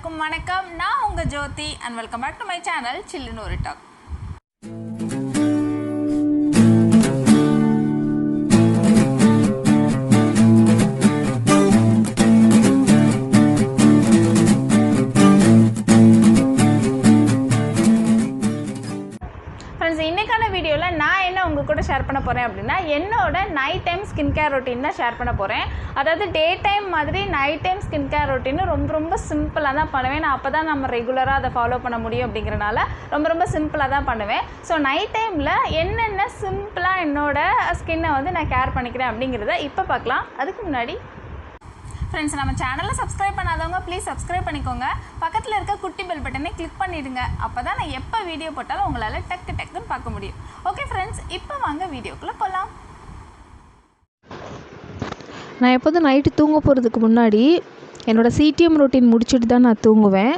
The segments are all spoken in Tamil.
எல்லாருக்கும் வணக்கம். நான் உங்க ஜோதி and welcome back to my channel சில்லுன்னு ஒரு டாக். இன்னைக்கான வீடியோவில் நான் என்ன உங்கள் கூட ஷேர் பண்ண போகிறேன் அப்படின்னா என்னோட night time skin care routine தான் ஷேர் பண்ண போகிறேன். அதாவது டே டைம் மாதிரி night time skin care routine ரொம்ப சிம்பிளாக தான் பண்ணுவேன். நான் அப்போ தான் நம்ம ரெகுலராக அதை ஃபாலோ பண்ண முடியும் அப்படிங்கிறனால ரொம்ப சிம்பிளாக தான் பண்ணுவேன். ஸோ நைட் டைமில் என்னென்ன சிம்பிளாக என்னோட ஸ்கின்னை வந்து நான் கேர் பண்ணிக்கிறேன் அப்படிங்கிறத இப்போ பார்க்கலாம். அதுக்கு முன்னாடி ஃப்ரெண்ட்ஸ், நம்ம சேனலில் சப்ஸ்கிரைப் பண்ணாதவங்க ப்ளீஸ் சப்ஸ்கிரைப் பண்ணிக்கோங்க. பக்கத்தில் இருக்க குட்டி பெல் பட்டனை கிளிக் பண்ணிடுங்க. அப்போ தான் நான் எப்போ வீடியோ போட்டாலும் உங்களால் டக்குன்னு பார்க்க முடியும். ஓகே ஃப்ரெண்ட்ஸ், இப்போ வாங்க வீடியோக்குள்ளே போகலாம். நான் எப்போதும் நைட்டு தூங்க போகிறதுக்கு முன்னாடி என்னோடய சிடிஎம் ரொட்டீன் முடிச்சுட்டு தான் நான் தூங்குவேன்.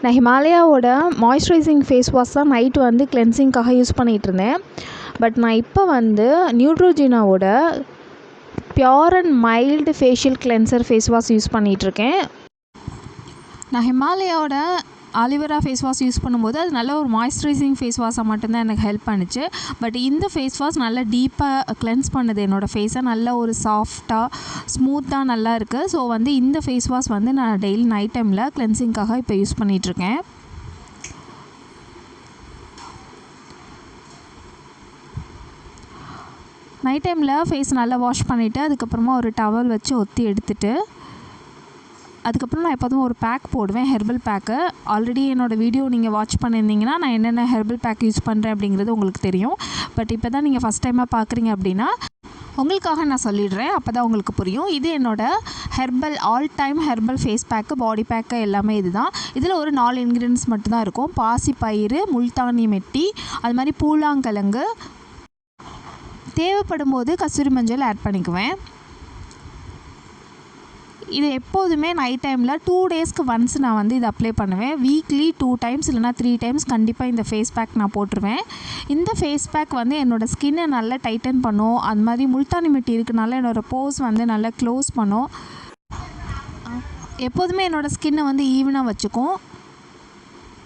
நான் ஹிமாலயாவோட மாய்ஸ்சரைசிங் ஃபேஸ் வாஷ் தான் நைட்டு வந்து கிளென்சிங்காக யூஸ் பண்ணிகிட்டு இருந்தேன். பட் நான் இப்போ வந்து நியூட்ரோஜினாவோட pure and mild facial cleanser face wash use பண்ணிகிட்ருக்கேன். நான் ஹிமாலயாவோட ஆலிவேரா ஃபேஸ் வாஷ் யூஸ் பண்ணும்போது அது நல்ல ஒரு மாய்ஸ்சரைசிங் ஃபேஸ் வாஷாக மட்டும்தான் எனக்கு ஹெல்ப் பண்ணிச்சு. பட் இந்த ஃபேஸ் வாஷ் நல்லா டீப்பாக கிளென்ஸ் பண்ணுது என்னோடய ஃபேஸை. நல்ல ஒரு சாஃப்டாக ஸ்மூத்தாக நல்லா இருக்குது. ஸோ வந்து இந்த ஃபேஸ் வாஷ் வந்து நான் டெய்லி நைட் டைமில் கிளென்சிங்காக இப்போ யூஸ் பண்ணிகிட்ருக்கேன். நைட் டைமில் ஃபேஸ் நல்லா வாஷ் பண்ணிவிட்டு அதுக்கப்புறமா ஒரு டவல் வச்சு ஒத்தி எடுத்துகிட்டு அதுக்கப்புறம் நான் எப்போதும் ஒரு பேக் போடுவேன், ஹெர்பல் பேக்கு. ஆல்ரெடி என்னோடய வீடியோ நீங்கள் வாட்ச் பண்ணியிருந்தீங்கன்னா நான் என்னென்ன ஹெர்பல் பேக் யூஸ் பண்ணுறேன் அப்படிங்கிறது உங்களுக்கு தெரியும். பட் இப்போ தான் நீங்கள் ஃபஸ்ட் டைமாக பார்க்குறீங்க அப்படின்னா உங்களுக்காக நான் சொல்லிடுறேன், அப்போ தான் உங்களுக்கு புரியும். இது என்னோடய herbal all time herbal face pack, body pack எல்லாமே இது தான். இதில் ஒரு 4 இன்க்ரீடியன்ட்ஸ் மட்டும்தான் இருக்கும். பாசிப்பயிறு, முல்தானி மெட்டி, அது மாதிரி பூலாங்கிழங்கு, தேவைப்படும் போது கஸ்தூரி மஞ்சள் ஆட் பண்ணிக்குவேன். இது எப்போதுமே நைட் டைமில் 2 டேஸ்க்கு ஒன்ஸ் நான் வந்து இதை அப்ளை பண்ணுவேன். வீக்லி 2 டைம்ஸ் இல்லைனா 3 டைம்ஸ் கண்டிப்பாக இந்த ஃபேஸ் பேக் நான் போட்டுருவேன். இந்த ஃபேஸ் பேக் வந்து என்னோடய ஸ்கின்னை நல்லா டைட்டன் பண்ணும். அது மாதிரி முல்தானி மெட்டி இருக்கனால என்னோடய போர்ஸ் வந்து நல்லா க்ளோஸ் பண்ணும். எப்போதுமே என்னோடய ஸ்கின்னை வந்து ஈவனாக வச்சுக்கும்.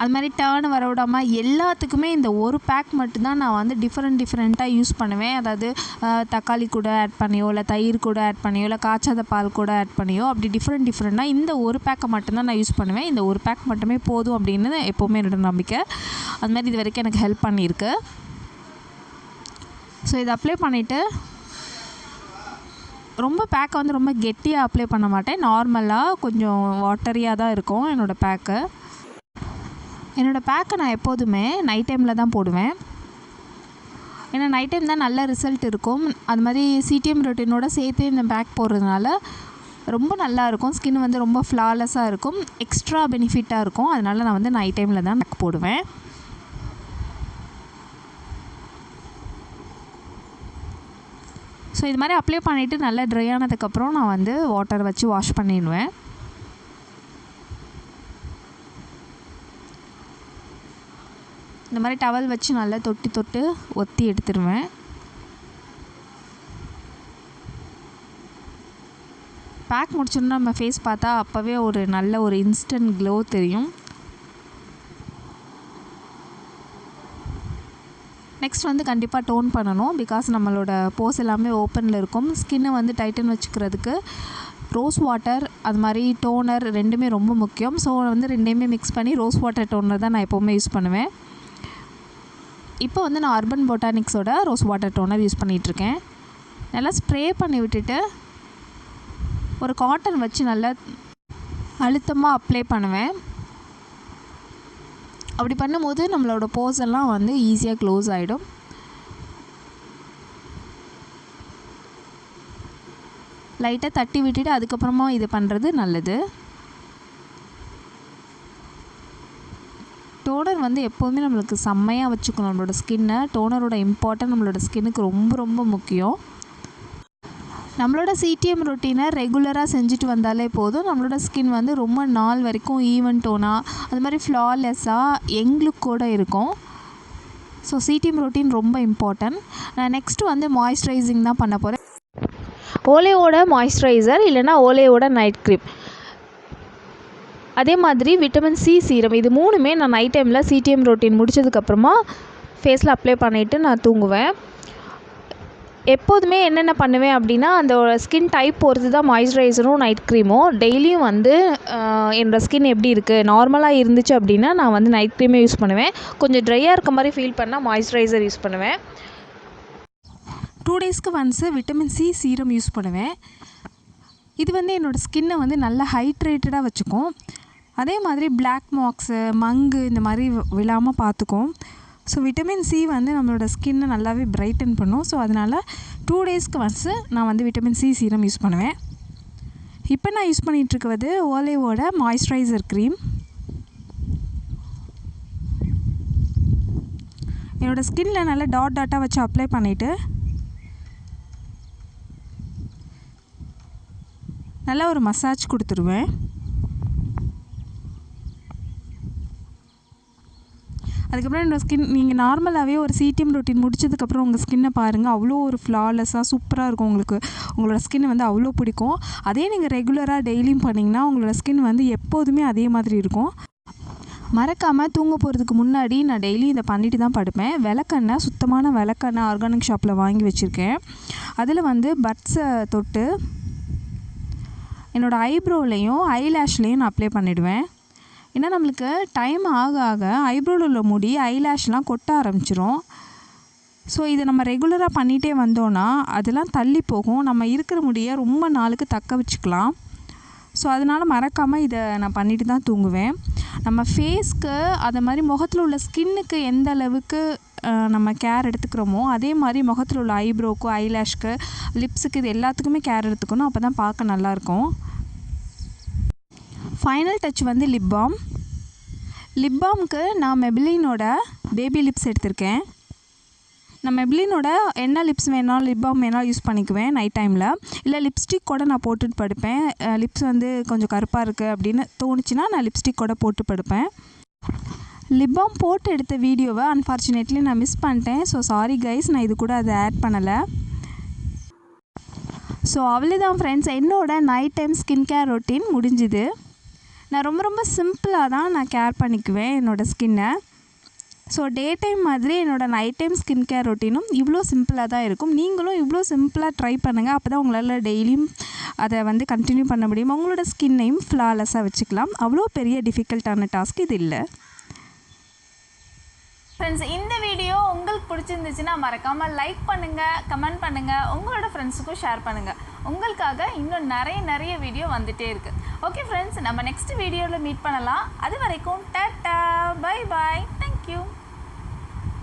அது மாதிரி டேர்ன் வர விடாமல் எல்லாத்துக்குமே இந்த ஒரு பேக் மட்டும்தான் நான் வந்து டிஃப்ரெண்ட்டாக யூஸ் பண்ணுவேன். அதாவது தக்காளி கூட ஆட் பண்ணியோ, இல்லை தயிர் கூட ஆட் பண்ணியோ, இல்லை காய்ச்சாத பால் கூட ஆட் பண்ணியோ, அப்படி டிஃப்ரெண்ட்டாக இந்த ஒரு பேக்கை மட்டும்தான் நான் யூஸ் பண்ணுவேன். இந்த ஒரு பேக் மட்டுமே போதும் அப்படின்னு எப்போவுமே என்னோட நம்பிக்கை. அது மாதிரி இது வரைக்கும் எனக்கு ஹெல்ப் பண்ணியிருக்கு. ஸோ இதை அப்ளை பண்ணிவிட்டு ரொம்ப பேக்கை வந்து ரொம்ப கெட்டியாக அப்ளை பண்ண மாட்டேன். நார்மலாக கொஞ்சம் வாட்டரியாக தான் இருக்கும் என்னோடய பேக்கு. என்னோடய பேக்கை நான் எப்போதுமே நைட் டைமில் தான் போடுவேன். ஏன்னா நைட் டைம் தான் நல்ல ரிசல்ட் இருக்கும். அது மாதிரி சிடிஎம் ரொட்டீனோட சேர்த்து இந்த பேக் போடுறதுனால ரொம்ப நல்லாயிருக்கும். ஸ்கின் வந்து ரொம்ப ஃப்ளாலெஸ்ஸாக இருக்கும், எக்ஸ்ட்ரா பெனிஃபிட்டாக இருக்கும். அதனால் நான் வந்து நைட் டைமில் தான் பேக் போடுவேன். ஸோ இது மாதிரி அப்ளை பண்ணிவிட்டு நல்லா ட்ரை ஆனதுக்கப்புறம் நான் வந்து வாட்டர் வச்சு வாஷ் பண்ணிடுவேன். இந்த மாதிரி டவல் வச்சு நல்லா தொட்டு ஒத்தி எடுத்துருவேன். பேக் முடிச்சோன்னா நம்ம ஃபேஸ் பார்த்தா அப்போவே ஒரு நல்ல ஒரு இன்ஸ்டன்ட் க்ளோ தெரியும். நெக்ஸ்ட் வந்து கண்டிப்பாக டோன் பண்ணணும். பிகாஸ் நம்மளோட போஸ் எல்லாமே ஓப்பனில் இருக்கும். ஸ்கின்னை வந்து டைட்டன் வச்சுக்கிறதுக்கு ரோஸ் வாட்டர் அது மாதிரி டோனர் ரெண்டுமே ரொம்ப முக்கியம். ஸோ வந்து ரெண்டையுமே மிக்ஸ் பண்ணி ரோஸ் வாட்டர் டோனர் தான் நான் எப்போவுமே யூஸ் பண்ணுவேன். இப்போ வந்து நான் அர்பன் பொட்டானிக்ஸோட ரோஸ் வாட்டர் டோனர் யூஸ் பண்ணிகிட்ருக்கேன். நல்லா ஸ்ப்ரே பண்ணி விட்டுட்டு ஒரு காட்டன் வச்சு நல்லா அழுத்தமாக அப்ளை பண்ணுவேன். அப்படி பண்ணும்போது நம்மளோட போஸ் எல்லாம் வந்து ஈஸியாக க்ளோஸ் ஆகிடும். லைட்டாக தட்டி விட்டுட்டு அதுக்கப்புறமா இது பண்ணுறது நல்லது. டோனர் வந்து எப்போதுமே நம்மளுக்கு செம்மையாக வச்சுக்கணும் நம்மளோட ஸ்கின்னை. டோனரோட இம்பார்ட்டன்ட் நம்மளோட ஸ்கின்னுக்கு ரொம்ப முக்கியம். நம்மளோட சிடிஎம் ரொட்டீனை ரெகுலராக செஞ்சுட்டு வந்தாலே போதும். நம்மளோட ஸ்கின் வந்து ரொம்ப நாள் வரைக்கும் ஈவன் டோனாக அது மாதிரி ஃப்ளாலெஸ்ஸாக யங் லுக்கோடு இருக்கும். ஸோ சிடிஎம் ரொட்டீன் ரொம்ப இம்பார்ட்டன்ட். நான் நெக்ஸ்ட்டு வந்து மாய்ஸ்சரைசிங் தான் பண்ண போகிறேன். ஓலேயோட மாய்ஸ்சரைசர் இல்லைனா ஓலேயோட நைட் க்ரீம் அதே மாதிரி விட்டமின் சி சீரம், இது 3மே நான் நைட் டைமில் சிடிஎம் ரொட்டீன் முடிச்சதுக்கப்புறமா ஃபேஸில் அப்ளை பண்ணிவிட்டு நான் தூங்குவேன். எப்போதுமே என்னென்ன பண்ணுவேன் அப்படின்னா, அந்த ஸ்கின் டைப் பொறுத்து தான் மாய்ஸ்சரைசரும் நைட் க்ரீமும். டெய்லியும் வந்து என்னோடய ஸ்கின் எப்படி இருக்குது, நார்மலாக இருந்துச்சு அப்படின்னா நான் வந்து நைட் க்ரீமே யூஸ் பண்ணுவேன். கொஞ்சம் ட்ரையாக இருக்க மாதிரி ஃபீல் பண்ணால் மாய்ஸ்சரைசர் யூஸ் பண்ணுவேன். 2 டேஸ்க்கு once vitamin C serum use பண்ணுவேன். இது வந்து என்னோடய ஸ்கின்னை வந்து நல்லா ஹைட்ரேட்டடாக வச்சுக்கும். அதே மாதிரி பிளாக் மார்க்ஸு, மங்கு இந்த மாதிரி விழாமல் பார்த்துக்கும். ஸோ விட்டமின் சி வந்து நம்மளோட ஸ்கின்னை நல்லாவே பிரைட்டன் பண்ணும். ஸோ அதனால் 2 டேஸ்க்கு ஒன்ஸு நான் வந்து விட்டமின் சி சீரம் யூஸ் பண்ணுவேன். இப்போ நான் யூஸ் பண்ணிகிட்ருக்கிறது ஓலேவோட மாய்ஸ்சரைசர் க்ரீம். என்னோடய ஸ்கின்னில் நல்லா டாட்டாக வச்சு அப்ளை பண்ணிவிட்டு நல்லா ஒரு மசாஜ் கொடுத்துருவேன். அதுக்கப்புறம் என்னோடய ஸ்கின், நீங்கள் நார்மலாகவே ஒரு சிடிஎம் ரொட்டீன் முடிச்சதுக்கப்புறம் உங்கள் ஸ்கின்னை பாருங்கள், அவ்வளோ ஒரு ஃப்ளாலெஸ்ஸாக சூப்பராக இருக்கும். உங்களோட ஸ்கின் வந்து அவ்வளோ பிடிக்கும். அதே நீங்கள் ரெகுலராக டெய்லியும் பண்ணிங்கன்னா உங்களோட ஸ்கின் வந்து எப்போதுமே அதே மாதிரி இருக்கும். மறக்காமல் தூங்க போகிறதுக்கு முன்னாடி நான் டெய்லி இதை பண்ணிட்டு தான் படுப்பேன். விளக்கெண்ணெய், சுத்தமான விளக்கெண்ணெய் ஆர்கானிக் ஷாப்பில் வாங்கி வச்சுருக்கேன். அதில் வந்து பட்ஸை தொட்டு என்னோடய ஐப்ரோலையும் ஐலேஷ்லேயும் நான் அப்ளை பண்ணிவிடுவேன். ஏன்னா நம்மளுக்கு டைம் ஆக ஆக ஐப்ரோவில் உள்ள முடி ஐலேஷ்லாம் கொட்ட ஆரம்பிச்சிரும். ஸோ இதை நம்ம ரெகுலராக பண்ணிகிட்டே வந்தோன்னா அதெல்லாம் தள்ளி போகும். நம்ம இருக்கிற முடியை ரொம்ப நாளுக்கு தக்க வச்சுக்கலாம். ஸோ அதனால் மறக்காமல் இதை நான் பண்ணிட்டு தான் தூங்குவேன். நம்ம ஃபேஸ்க்கு அது மாதிரி முகத்தில் உள்ள ஸ்கின்னுக்கு எந்த அளவுக்கு நம்ம கேர் எடுத்துக்கிறோமோ அதே மாதிரி முகத்தில் உள்ள ஐப்ரோக்கு, ஐலேஷ்க்கு, லிப்ஸுக்கு இது எல்லாத்துக்குமே கேர் எடுத்துக்கணும். அப்போ தான் பார்க்க நல்லாயிருக்கும். ஃபைனல் டச் வந்து லிப் பாம். லிப் பாம்க்கு நான் மெபிலினோட பேபி லிப்ஸ் எடுத்திருக்கேன். நான் மெபிலினோட என்ன லிப்ஸ் வேணாலும் லிப் பாம் வேணாலும் யூஸ் பண்ணிக்குவேன் நைட் டைமில். இல்லை லிப்ஸ்டிக் கூட நான் போட்டுட்டு படுப்பேன். லிப்ஸ் வந்து கொஞ்சம் கருப்பாக இருக்குது அப்படின்னு தோணுச்சுன்னா நான் லிப்ஸ்டிக் கூட போட்டு படுப்பேன். லிப் பாம் போட்டு எடுத்த வீடியோவை அன்ஃபார்ச்சுனேட்லி நான் மிஸ் பண்ணிட்டேன். ஸோ சாரி கைஸ், நான் இது கூட அதை ஆட் பண்ணலை. ஸோ அவ்வளோதான் ஃப்ரெண்ட்ஸ், என்னோடய night time skin care routine முடிஞ்சுது. நான் ரொம்ப சிம்பிளாக தான் நான் கேர் பண்ணிக்குவேன் என்னோடய ஸ்கின்னை. ஸோ டே டைம் மாதிரி என்னோடய நைட் டைம் ஸ்கின் கேர் ரொட்டீனும் இவ்வளோ சிம்பிளாக தான் இருக்கும். நீங்களும் இவ்வளோ சிம்பிளாக ட்ரை பண்ணுங்கள். அப்போ தான் உங்களால் டெய்லியும் அதை வந்து கண்டினியூ பண்ண முடியும். உங்களோட ஸ்கின்னையும் ஃப்ளாலெஸ்ஸாக வச்சுக்கலாம். அவ்வளோ பெரிய டிஃபிகல்ட்டான டாஸ்க் இது இல்லை. ஃப்ரெண்ட்ஸ், இந்த வீடியோ உங்களுக்கு பிடிச்சிருந்துச்சுன்னா மறக்காமல் லைக் பண்ணுங்கள், கமெண்ட் பண்ணுங்கள், உங்களோட ஃப்ரெண்ட்ஸுக்கும் ஷேர் பண்ணுங்கள். உங்களுக்காக இன்னும் நிறைய வீடியோ வந்துகிட்டே இருக்குது. ஓகே ஃப்ரெண்ட்ஸ், நம்ம நெக்ஸ்ட் வீடியோவில் மீட் பண்ணலாம். அது வரைக்கும் டாட்டா, பை பாய்.